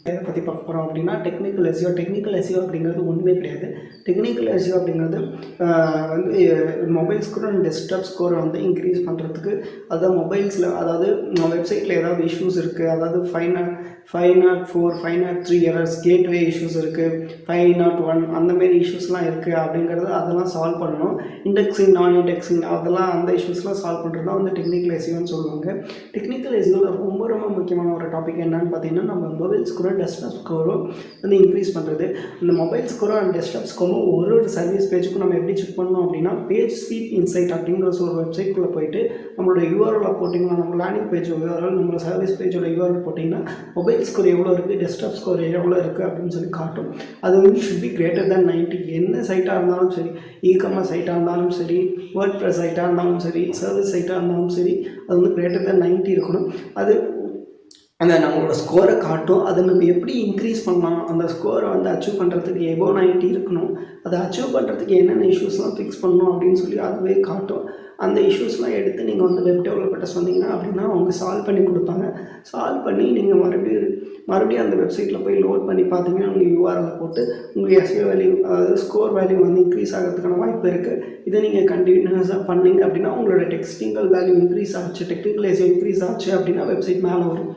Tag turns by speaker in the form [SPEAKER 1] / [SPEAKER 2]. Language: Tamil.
[SPEAKER 1] எதை பற்றி பார்க்க போகிறோம் அப்படின்னா டெக்னிக்கல் எஸ்இஓ அப்படிங்கிறது ஒன்றுமே கிடையாது. டெக்னிக்கல் எஸ்இஓ அப்படிங்கிறது வந்து மொபைல் ஸ்கோர் அண்ட் டெஸ்க்டாப் ஸ்கோரை வந்து இன்க்ரீஸ் பண்ணுறதுக்கு, அதாவது மொபைல்ஸில், அதாவது வெப்சைட்டில் ஏதாவது இஷ்யூஸ் இருக்குது, அதாவது 504 503 எரர்ஸ், கேட்வே இஷ்யூஸ் இருக்குது, 501 அந்தமாரி இஷ்யூஸ்லாம் இருக்குது அப்படிங்கிறது அதெல்லாம் சால்வ் பண்ணணும். இண்டெக்ஸிங் நான் இண்டெக்ஸிங் அதெல்லாம் அந்த இஷ்யூஸ்லாம் சால்வ் பண்ணுறது தான் வந்து டெக்னிக்கல் எஸ்இஓன்னு சொல்லுவாங்க. டெக்னிக்கல் எஸ்இஓவில் ரொம்ப முக்கியமான ஒரு டாபிக் என்னன்னு பார்த்தீங்கன்னா, நம்ம மொபைல் ஸ்கோரை டெஸ்க்டாப் ஸ்கோரும் வந்து இன்க்ரீஸ் பண்ணுறது. இந்த மொபைல் ஸ்கோரும் அண்ட் டெஸ்க்டாப் ஸ்கோரும் ஒரு சர்வீஸ் பேஜுக்கும் நம்ம எப்படி செக் பண்ணணும் அப்படின்னா, பேஜ் ஸ்பீட் இன்சைட் அப்படிங்கிற ஒரு வெப்சைட்குள்ளே போயிட்டு நம்மளோட யூஆர்எல் போட்டிங்கன்னா, நம்ம லேண்டிங் பேஜ் யூஆர்எல், நம்மளோட சர்வீஸ் பேஜோட யூஆர்எல் போட்டிங்கன்னா மொபைல் ஸ்கோர் எவ்வளோ இருக்குது, டெஸ்க்டாப் ஸ்கோர் எவ்வளோ இருக்குது அப்படின்னு சொல்லி காட்டும். அது வந்து ஷுட் பி கிரேட்டர் தேன் 90. என்ன சைட்டாக இருந்தாலும் சரி, இ-காமர்ஸ் சைட்டாக இருந்தாலும் சரி, வேர்ட் ப்ரெஸ் சைட்டாக இருந்தாலும் சரி, சர்வீஸ் சைட்டாக இருந்தாலும் சரி, அது வந்து கிரேட்டர் தேன் 90 இருக்கணும். அது அந்த நம்மளோட ஸ்கோரை காட்டும். அதை நம்ம எப்படி இன்க்ரீஸ் பண்ணலாம், அந்த ஸ்கோரை வந்து அச்சீவ் பண்ணுறதுக்கு எபோவ் 90 இருக்கணும், அதை அச்சீவ் பண்ணுறதுக்கு என்னென்ன இஷ்யூஸ்லாம் ஃபிக்ஸ் பண்ணணும் அப்படின்னு சொல்லி அதுவே காட்டும். அந்த இஷ்யூஸ்லாம் எடுத்து நீங்கள் வந்து வெப் டெவலப்பர்கிட்ட சொன்னீங்கன்னா அப்படின்னா அவங்க சால்வ் பண்ணி கொடுப்பாங்க. சால்வ் பண்ணி நீங்கள் மறுபடியும் அந்த வெப்சைட்டில் போய் லோட் பண்ணி பார்த்தீங்கன்னா உங்கள் யூஆர்எல் போட்டு உங்கள் எஸ்இஓ வேல்யூ, அதாவது ஸ்கோர் வேல்யூ வந்து இன்க்ரீஸ் ஆகிறதுக்கான வாய்ப்பு இருக்குது. இதை நீங்கள் கண்டினியூஸாக பண்ணிங்க அப்படின்னா உங்களோட டெக்னிக்கல் வேல்யூ இன்க்ரீஸ் ஆச்சு, டெக்னிக்கல் எஸ்இஓ இன்க்ரீஸ் ஆச்சு அப்படின்னா வெப்சைட் மேலே வரும்.